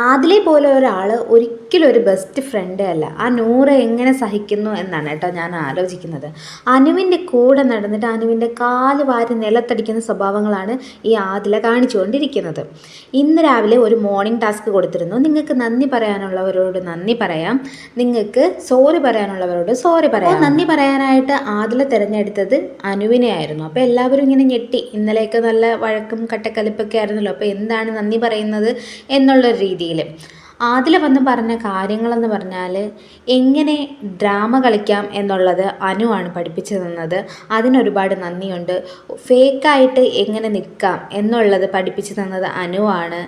ആദിലെ പോലെ ഒരാൾ ഒരിക്കലും ഒരു ബെസ്റ്റ് ഫ്രണ്ടേ അല്ല. ആ നൂറ് എങ്ങനെ സഹിക്കുന്നു എന്നാണ് കേട്ടോ ഞാൻ ആലോചിക്കുന്നത്. അനുവിൻ്റെ കൂടെ നടന്നിട്ട് അനുവിൻ്റെ കാല് വാരി നിലത്തടിക്കുന്ന സ്വഭാവങ്ങളാണ് ഈ ആദില കാണിച്ചുകൊണ്ടിരിക്കുന്നത്. ഇന്ന് രാവിലെ ഒരു മോർണിംഗ് ടാസ്ക് കൊടുത്തിരുന്നു. നിങ്ങൾക്ക് നന്ദി പറയാനുള്ളവരോട് നന്ദി പറയാം, നിങ്ങൾക്ക് സോറി പറയാനുള്ളവരോട് സോറി പറയാം. നന്ദി പറയാനായിട്ട് ആദില തിരഞ്ഞെടുത്തത് അനുവിനെ ആയിരുന്നു. അപ്പോൾ എല്ലാവരും ഇങ്ങനെ ഞെട്ടി. ഇന്നലെയൊക്കെ നല്ല വഴക്കും കട്ടക്കലിപ്പൊക്കെ ആയിരുന്നല്ലോ, അപ്പോൾ എന്താണ് നന്ദി പറയുന്നത് എന്നുള്ളൊരു രീതിയിൽ ആദില വന്ന് പറഞ്ഞ കാര്യങ്ങളെന്ന് പറഞ്ഞാൽ എങ്ങനെ ഡ്രാമ കളിക്കാം എന്നുള്ളത് അനുവാണ് പഠിപ്പിച്ചു തന്നത്. അതിനൊരുപാട് നന്ദിയുണ്ട്. ഫേക്കായിട്ട് എങ്ങനെ നിൽക്കാം എന്നുള്ളത് പഠിപ്പിച്ചു തന്നത് അനുവാണ്.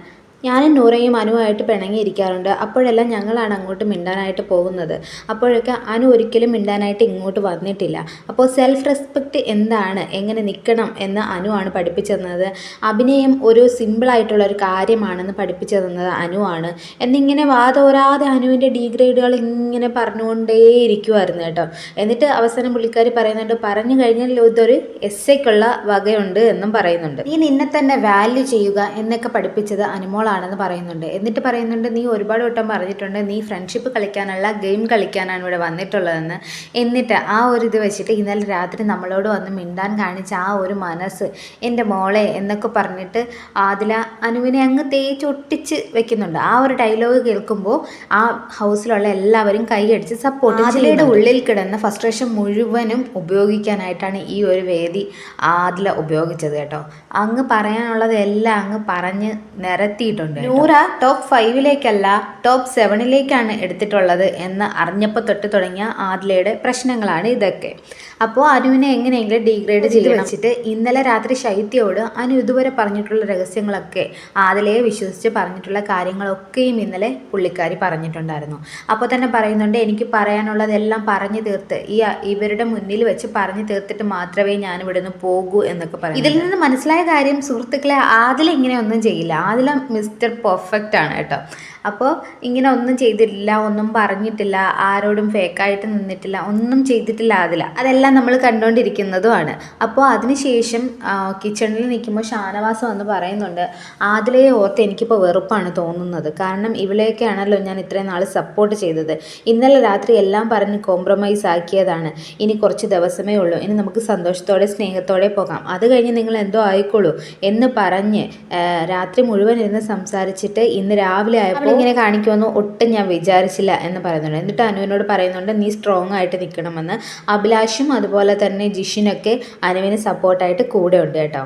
ഞാനും നൂറയും അനുവായിട്ട് പിണങ്ങിയിരിക്കാറുണ്ട്. അപ്പോഴെല്ലാം ഞങ്ങളാണ് അങ്ങോട്ട് മിണ്ടാനായിട്ട് പോകുന്നത്. അപ്പോഴൊക്കെ അനു ഒരിക്കലും മിണ്ടാനായിട്ട് ഇങ്ങോട്ട് വന്നിട്ടില്ല. അപ്പോൾ സെൽഫ് റെസ്പെക്റ്റ് എന്താണ്, എങ്ങനെ നിൽക്കണം എന്ന് അനുവാണ് പഠിപ്പിച്ചു തന്നത്. അഭിനയം ഒരു സിമ്പിളായിട്ടുള്ളൊരു കാര്യമാണെന്ന് പഠിപ്പിച്ചു തന്നത് അനുവാണ്. എന്നിങ്ങനെ വാതോരാതെ അനുവിൻ്റെ ഡീഗ്രേഡുകൾ ഇങ്ങനെ പറഞ്ഞുകൊണ്ടേയിരിക്കുമായിരുന്നു കേട്ടോ. എന്നിട്ട് അവസാനം പുള്ളിക്കാരി പറയുന്നുണ്ട്, പറഞ്ഞു കഴിഞ്ഞാൽ ഇതൊരു എസ്സേക്കുള്ള വകയുണ്ട് എന്നും പറയുന്നുണ്ട്. നീ നിന്നെ തന്നെ വാല്യൂ ചെയ്യുക എന്നൊക്കെ പഠിപ്പിച്ചത് അനുമോൾ ആണെന്ന് പറയുന്നുണ്ട്. എന്നിട്ട് പറയുന്നുണ്ട്, നീ ഒരുപാട് വട്ടം പറഞ്ഞിട്ടുണ്ട് നീ ഫ്രണ്ട്ഷിപ്പ് കളിക്കാനല്ല ഗെയിം കളിക്കാനാണ് ഇവിടെ വന്നിട്ടുള്ളതെന്ന്. എന്നിട്ട് ആ ഒരു ഇത് വെച്ചിട്ട് ഇന്നലെ രാത്രി നമ്മളോട് വന്ന് മിണ്ടാൻ കാണിച്ച ആ ഒരു മനസ്സ്, എൻ്റെ മോളെ എന്നൊക്കെ പറഞ്ഞിട്ട് ആദില അനുവിനെ അങ്ങ് തേച്ചൊട്ടിച്ച് വെക്കുന്നുണ്ട്. ആ ഒരു ഡയലോഗ് കേൾക്കുമ്പോൾ ആ ഹൗസിലുള്ള എല്ലാവരും കൈയടിച്ച് സപ്പോർട്ട്. ആദിലയുടെ ഉള്ളിൽ കിടന്ന ഫ്രസ്ട്രേഷൻ മുഴുവനും ഉപയോഗിക്കാനായിട്ടാണ് ഈ ഒരു വേദി ആദില ഉപയോഗിച്ചത് കേട്ടോ. അങ്ങ് പറയാനുള്ളതെല്ലാം അങ്ങ് പറഞ്ഞ് നിരത്തിയിട്ടുണ്ട്. നൂറ ടോപ്പ് 5-ലേക്കല്ല ടോപ്പ് 7-ലേക്കാണ് എടുത്തിട്ടുള്ളത് എന്ന് അറിഞ്ഞപ്പോൾ തൊട്ട് തുടങ്ങിയ ആദിലയുടെ പ്രശ്നങ്ങളാണ് ഇതൊക്കെ. അപ്പോൾ അനുവിനെ എങ്ങനെയെങ്കിലും ഡീഗ്രേഡ് ചെയ്ത് വെച്ചിട്ട് ഇന്നലെ രാത്രി ശൈത്യയോട് അനു ഇതുവരെ പറഞ്ഞിട്ടുള്ള രഹസ്യങ്ങളൊക്കെ, ആദിലയെ വിശ്വസിച്ച് പറഞ്ഞിട്ടുള്ള കാര്യങ്ങളൊക്കെയും ഇന്നലെ പുള്ളിക്കാരി പറഞ്ഞിട്ടുണ്ടായിരുന്നു. അപ്പോൾ തന്നെ പറയുന്നുണ്ട്, എനിക്ക് പറയാനുള്ളതെല്ലാം പറഞ്ഞു തീർത്ത് ഇവരുടെ മുന്നിൽ വെച്ച് പറഞ്ഞു തീർത്തിട്ട് മാത്രമേ ഞാൻ ഇവിടുന്ന് പോകൂ എന്നൊക്കെ പറയും. ഇതിൽ നിന്ന് മനസ്സിലായ കാര്യം സുഹൃത്തുക്കളെ, ആദില ഇങ്ങനെയൊന്നും ചെയ്യില്ല. ആദില മിസ്റ്റർ പെർഫെക്റ്റ് ആണ് കേട്ടോ. അപ്പോൾ ഇങ്ങനെ ഒന്നും ചെയ്തിട്ടില്ല, ഒന്നും പറഞ്ഞിട്ടില്ല, ആരോടും ഫേക്കായിട്ട് നിന്നിട്ടില്ല, ഒന്നും ചെയ്തിട്ടില്ല ആദില. അതെല്ലാം നമ്മൾ കണ്ടുകൊണ്ടിരിക്കുന്നതുമാണ്. അപ്പോൾ അതിനുശേഷം കിച്ചണിൽ നിൽക്കുമ്പോൾ ഷാനവാസ് വന്ന് പറയുന്നുണ്ട്, ആദിലയെ ഓർത്ത് എനിക്കിപ്പോൾ വെറുപ്പാണ് തോന്നുന്നത്. കാരണം ഇവളെയൊക്കെയാണല്ലോ ഞാൻ ഇത്രയും നാൾ സപ്പോർട്ട് ചെയ്തത്. ഇന്നലെ രാത്രി എല്ലാം പറഞ്ഞ് കോംപ്രമൈസ് ആക്കിയതാണ്. ഇനി കുറച്ച് ദിവസമേ ഉള്ളൂ, ഇനി നമുക്ക് സന്തോഷത്തോടെ സ്നേഹത്തോടെ പോകാം, അത് കഴിഞ്ഞ് നിങ്ങൾ എന്തോ ആയിക്കോളൂ എന്ന് പറഞ്ഞ് രാത്രി മുഴുവൻ ഇരുന്ന് സംസാരിച്ചിട്ട് ഇന്ന് രാവിലെ ആയപ്പോൾ ഇങ്ങനെ കാണിക്കുമെന്ന് ഒട്ടും ഞാൻ വിചാരിച്ചില്ല എന്ന് പറയുന്നുണ്ട്. എന്നിട്ട് അനുവിനോട് പറയുന്നുണ്ട്, നീ സ്ട്രോങ് ആയിട്ട് നിൽക്കണമെന്ന്. അഭിലാഷും അതുപോലെ തന്നെ ജിഷിനൊക്കെ അനുവിന് സപ്പോർട്ടായിട്ട് കൂടെ ഉണ്ട് കേട്ടോ.